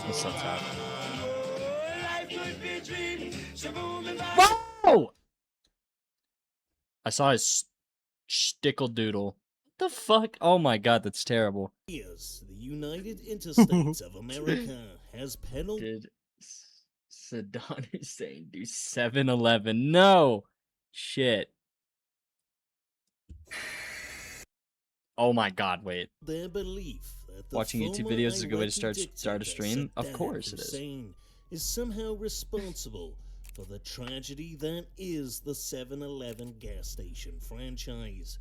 That's so sad. Whoa! Whoa! I saw his stickle doodle. What the fuck? Oh my god, that's terrible. Years, the United Interstates of America has pedaled. Did Saddam Hussein do 7-Eleven? No! Shit. Oh my god, wait. Their belief that the Watching YouTube former videos is a good way to Iraqi start a dictator stream? Of Saddam course it is. Hussein is somehow responsible for the tragedy that is the 7-Eleven gas station franchise.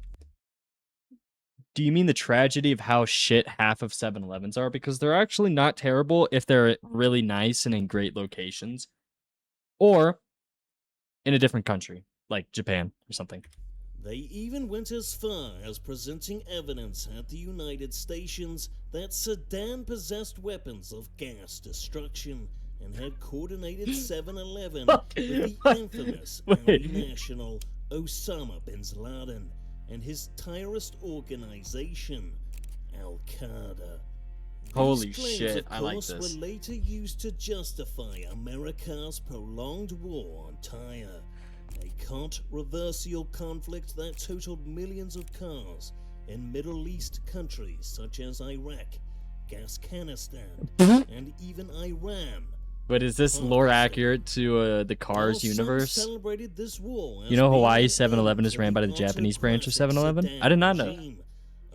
Do you mean the tragedy of how shit half of 7-Elevens are? Because they're actually not terrible if they're really nice and in great locations. Or in a different country, like Japan or something. They even went as far as presenting evidence at the United Stations that Saddam possessed weapons of gas destruction and had coordinated 7-Eleven with the infamous national Osama bin Laden and his terrorist organization, Al-Qaeda. Holy These claims, shit, of I like course, this. were later used to justify America's prolonged war on Tyre, a controversial conflict that totaled millions of cars in Middle East countries such as Iraq, Afghanistan, and even Iran. But is this lore accurate to the Cars While some universe? celebrated this war as You know being Hawaii an 7-Eleven end is to ran by the the Japanese branch of autocratic 7-Eleven? Saddam I did not know. regime.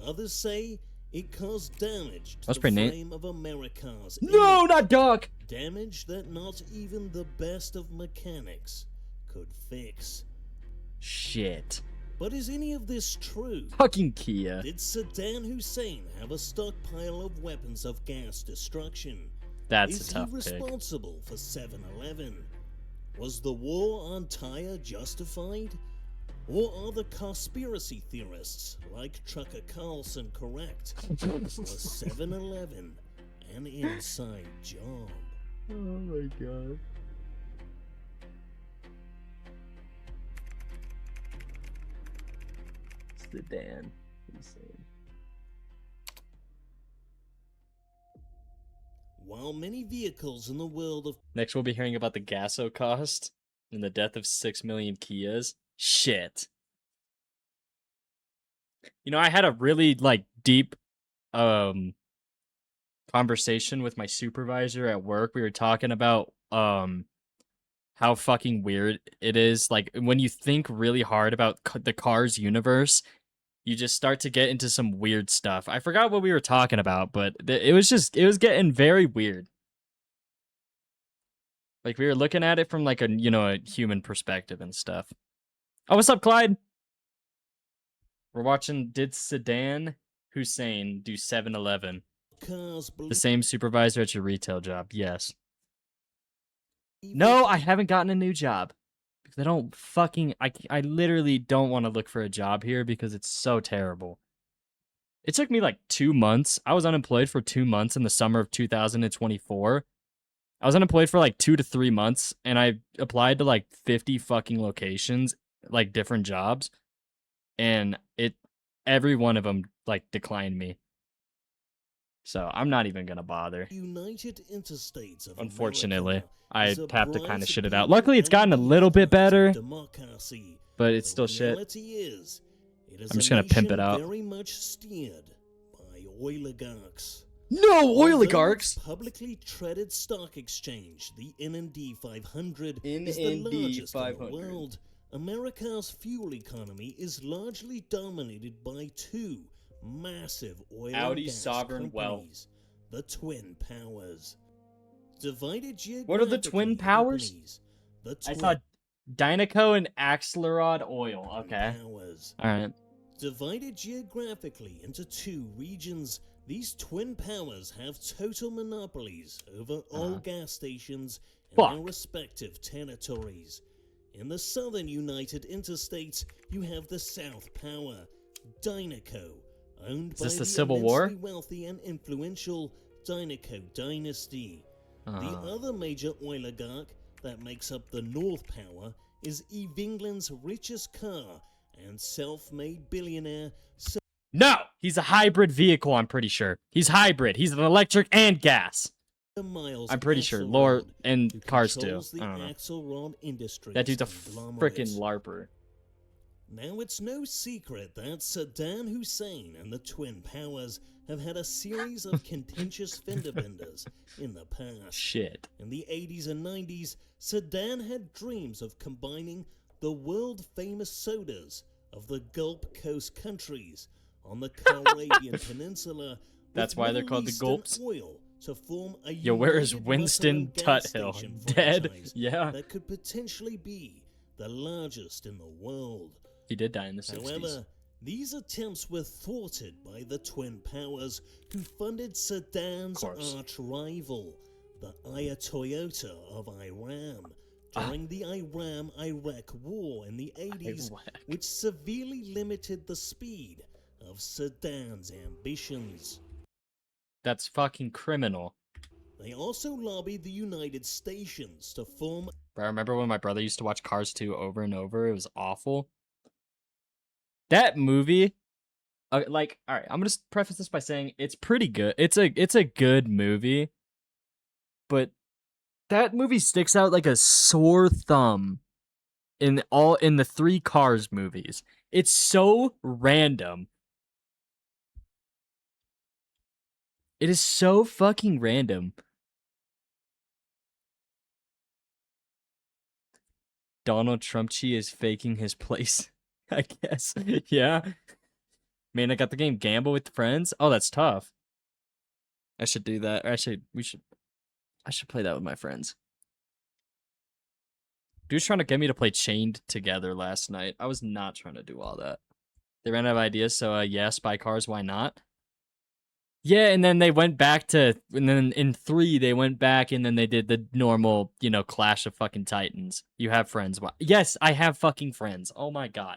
Others say it caused damage to That's the pretty neat. frame of America's No, image. not Doc! Damage that not even the best of mechanics could fix. Shit. But is any of this true? Fucking Kia. Did Saddam Hussein have a stockpile of weapons of gas destruction? That's Is a tough he pick. responsible for 7-Eleven? Was the war on Tyre justified? Or are the conspiracy theorists like Trucker Carlson correct? Was 7-Eleven an inside job? Oh my god. Sedan. Insane. While many vehicles in the world of Next, we'll be hearing about the gaso cost and the death of 6 million Kias. Shit. You know, I had a really deep conversation with my supervisor at work. We were talking about how fucking weird it is. Like when you think really hard about the Cars universe, you just start to get into some weird stuff. I forgot what we were talking about, but it was getting very weird. Like we were looking at it from like a human perspective and stuff. Oh, what's up, Clyde? We're watching Did Saddam Hussein do 7-Eleven? cars The same supervisor at your retail job. Yes. No, I haven't gotten a new job. Because I don't fucking... I literally don't want to look for a job here because it's so terrible. It took me like 2 months. I was unemployed for 2 months in the summer of 2024. I was unemployed for like 2 to 3 months, and I applied to like 50 fucking locations, like different jobs, and every one of them like declined me. So I'm not even gonna bother. United Interstates of Unfortunately, America I is a have to bright kind of shit it beacon out. Luckily, it's gotten a and little bit better, democracy. but it's still The shit. reality is, it is I'm just a gonna pimp it nation out. very much steered by oligarchs. No Although oligarchs. its publicly traded stock exchange, the NND 500, NND is the largest in 500. the world. America's fuel economy is largely dominated by two massive oil Audi and gas Sovereign Wealth. companies, the Twin Powers. Divided What are the Twin geographically, Powers? companies, the I Twin saw Dynaco and Axelrod Oil. Okay. Powers. All right. Divided geographically into two regions, these twin powers have total monopolies over all gas stations in their Fuck. respective territories. In the southern United Interstates, you have the South Power, Dynaco, owned by this the the Civil War? immensely wealthy and influential Dynaco dynasty. The other major oligarch that makes up the North Power is Eve England's richest car and self-made billionaire No, he's a hybrid vehicle. I'm pretty sure he's hybrid. He's an electric and gas. Miles I'm pretty sure. Axelrod, Lore and who Cars too. controls the I don't know. Axelrod Industries That dude's a conglomerate. freaking LARPer. Now, it's no secret that Saddam Hussein and the Twin Powers have had a series of contentious fender benders in the past. Shit. In the 80s and 90s, Saddam had dreams of combining the world-famous sodas of the Gulf Coast countries on the Caribbean Peninsula. That's with why they're Middle called the Eastern Gulps? Oil to form a Yo, where is united Winston Buffalo gas Tuthill? station Dead? franchise Yeah. that could potentially be the largest in the world. He did die in the 60s. However, these attempts were thwarted by the Twin Powers, who funded Saddam's arch rival, the Ayatollah of Iran, during the Iran-Iraq War in the 80s, which severely limited the speed of Saddam's ambitions. That's fucking criminal. They also lobbied the United Stations to form. Bro, I remember when my brother used to watch Cars 2 over and over. It was awful. That movie, like, all right, I'm gonna preface this by saying it's pretty good. It's a good movie, but that movie sticks out like a sore thumb in the 3 Cars movies. It's so random. It is so fucking random. Donald Trumpchi is faking his place, I guess. Yeah. Man, I got the game Gamble with Friends. Oh, that's tough. I should do that. Or I should play that with my friends. Dude's trying to get me to play Chained Together last night. I was not trying to do all that. They ran out of ideas, so yeah, Spy Cars, why not? Yeah, and then they went back to, and then in 3, they went back and then they did the normal, Clash of fucking Titans. You have friends. Yes, I have fucking friends. Oh my god.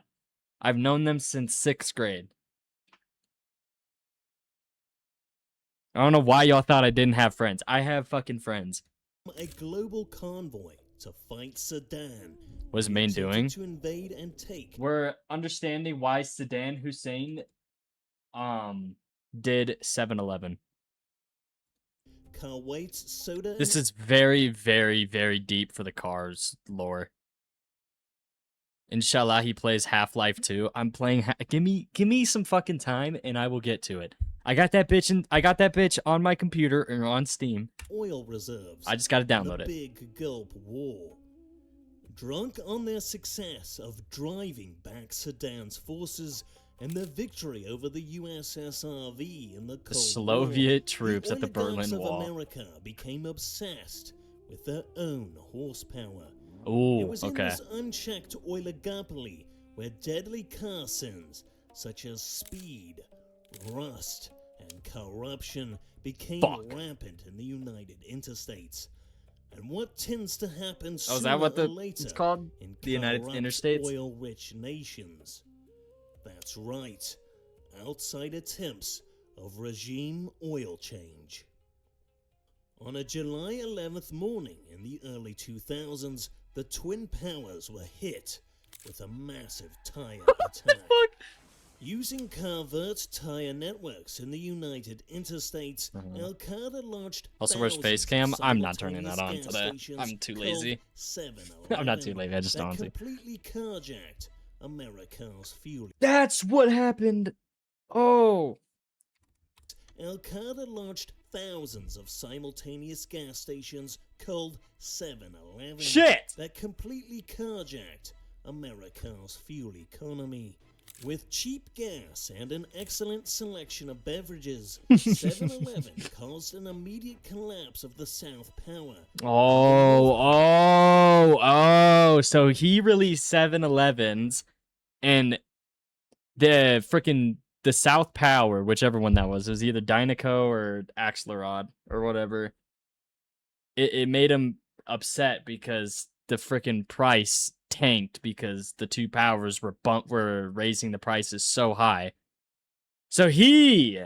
I've known them since 6th grade. I don't know why y'all thought I didn't have friends. I have fucking friends. A global convoy to fight Saddam. What is Maine doing? To invade and take. We're understanding why Saddam Hussein did 7-Eleven. Kuwait's soda. This is very, very, very deep for the Cars lore. Inshallah, he plays Half-Life 2. I'm playing. Give me some fucking time, and I will get to it. I got that bitch on my computer or on Steam. Oil reserves. I just gotta download it. Big Gulf War. Drunk on their success of driving back Saddam's forces and their victory over the USSRV in the Cold Soviet War, troops at the oligarchs Berlin of Wall. America became obsessed with their own horsepower. Ooh, It was in okay. this unchecked oligopoly where deadly car sins such as speed, rust, and corruption became rampant in the United Interstates. And what tends to happen sooner is that what or later it's called? in The United corrupt, Interstates? oil-rich nations? That's right, outside attempts of regime oil change. On a July 11th morning in the early 2000s, the Twin Powers were hit with a massive tire attack. Using Carvert tire networks in the United Interstates, Al-Qaeda launched Also, where's thousands Facecam? of I'm not turning that simultaneous on gas today. stations I'm too called lazy. 7-Eleven I'm not too lazy. I just that don't see. completely carjacked America's fuel. That's what happened. Oh. Al-Qaeda launched thousands of simultaneous gas stations called 7-Eleven Shit! that completely carjacked America's fuel economy. With cheap gas and an excellent selection of beverages, 7-Eleven caused an immediate collapse of the South Power. Oh. So he released 7-Elevens and the South Power, whichever one that was, it was either Dynaco or Axelrod or whatever. It made him upset because the freaking price tanked because the two powers were raising the prices so high. So he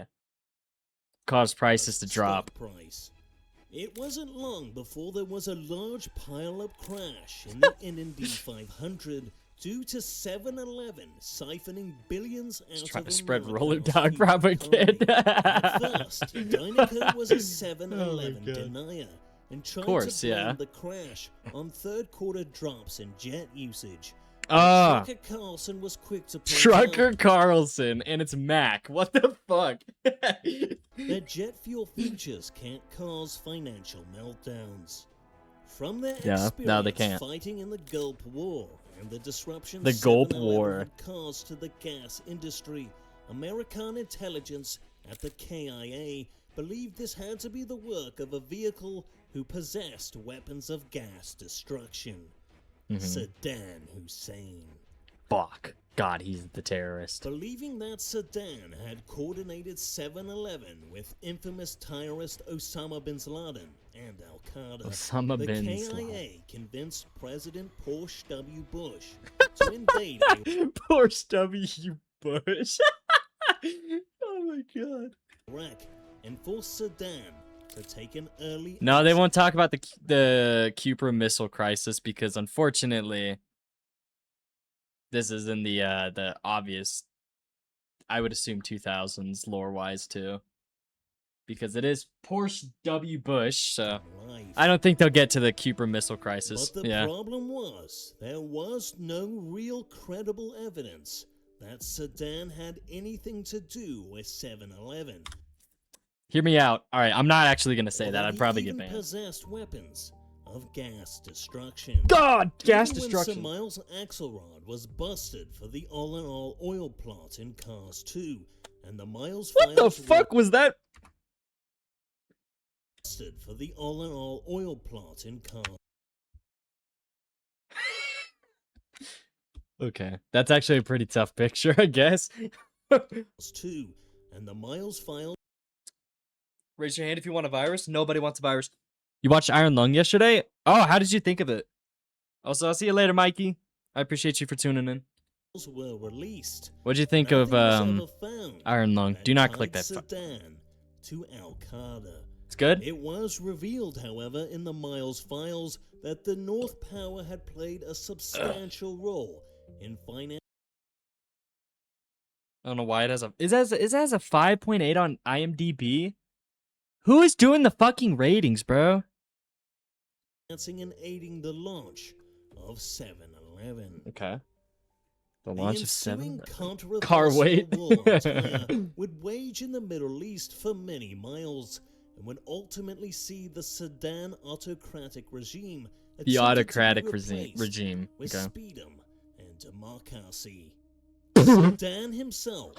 caused prices to drop. Price. It wasn't long before there was a large pile-up crash in the NND 500 due to 7-Eleven siphoning billions out Trying of to spread America's roller dog fuel economy. propaganda. At first, Dynaco was a 7-Eleven God. denier and tried course, to blame yeah. the crash on third quarter drops in jet usage. Ah, Trucker Carlson was quick to point Trucker out Carlson, and it's Mac. What the fuck? that jet fuel futures can't cause financial meltdowns. From their Yeah, no, they experience can't. fighting in the Gulf War and the disruption The Gulf 7-Eleven War. had caused to the gas industry, American intelligence at the KIA believed this had to be the work of a vehicle who possessed weapons of gas destruction. Mm-hmm. Saddam Hussein. Fuck. God, he's the terrorist. Believing that Saddam had coordinated 7-Eleven with infamous terrorist Osama bin Laden and Al-Qaeda, Osama the bin KIA Laden. convinced President George W. Bush to invade Poor W. Bush. Oh my god. Iraq and force Saddam to take an early No, they exit. won't talk about the Cuba Missile Crisis because unfortunately, this is in the obvious, I would assume 2000s lore wise too, because it is Porsche W. Bush. So life. I don't think they'll get to the Cuba Missile Crisis. But the Yeah. problem was, there was no real credible evidence that Saddam had anything to do with 7-Eleven. Hear me out. All right, I'm not actually gonna say Or that. I'd he probably get even banned. possessed weapons of gas destruction. God, gas Even when destruction. Sir Miles Axelrod was busted for the all-in-all oil plot in Cars 2, and the Miles What the files fuck were was that? busted for the all-in-all oil plot in Cars Okay, that's actually a pretty tough picture, I guess. 2, and the Miles files Raise your hand if you want a virus. Nobody wants a virus. You watched Iron Lung yesterday? Oh, how did you think of it? Also, I'll see you later, Mikey. I appreciate you for tuning in. were released. What'd you think of Nothing was ever found Iron Lung? that Do not tied click that. Saddam to Al-Qaeda. It's good. It was revealed, however, in the Miles files that the North Power had played a substantial role in financing I don't know why it has a. It has a 5.8 on IMDb. Who is doing the fucking ratings, bro? and aiding the launch of 7-Eleven. Okay. The The launch of ensuing 7. controversial Car weight. war on terror would wage in the Middle East for many miles and would ultimately see the Saddam autocratic regime The attempted to be autocratic replaced regime. with Okay. speedom and democracy. Saddam himself,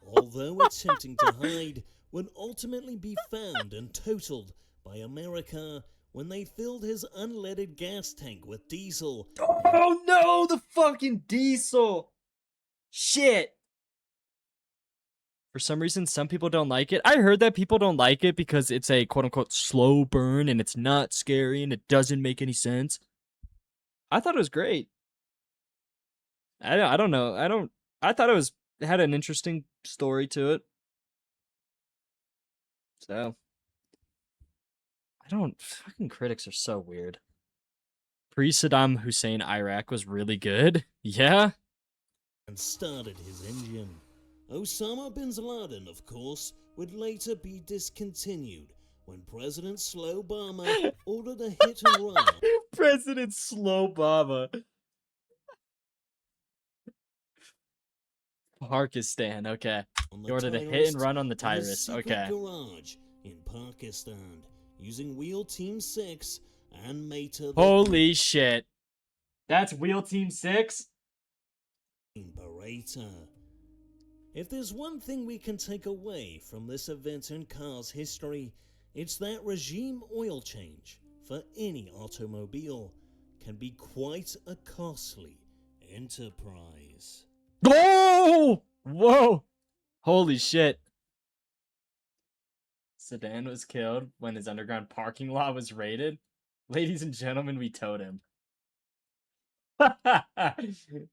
although attempting to hide, would ultimately be found and totaled by America when they filled his unleaded gas tank with diesel. Oh no, the fucking diesel. Shit. For some reason, some people don't like it. I heard that people don't like it because it's a quote unquote slow burn and it's not scary and it doesn't make any sense. I thought it was great. I don't know. I thought it had an interesting story to it. So fucking critics are so weird. Pre-Saddam Hussein Iraq was really good. Yeah. And started his engine. Osama bin Laden, of course, would later be discontinued when President Slobama ordered a hit and run President Slobama. Pakistan, okay. on He the ordered a hit Tyrus and run on the in a Tyrus, secret okay. garage in Pakistan using Wheel Team 6 and Mater Holy shit. That's Wheel Team 6? Beretta. If there's one thing we can take away from this event in Cars history, it's that regime oil change for any automobile can be quite a costly enterprise. Oh! Whoa! Holy shit. Sedan was killed when his underground parking lot was raided. Ladies and gentlemen, we towed him.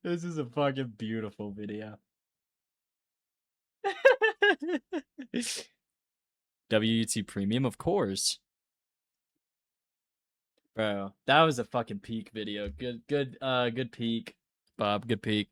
This is a fucking beautiful video. WUT Premium, of course. Bro, that was a fucking peak video. Good peak. Bob. Good peek.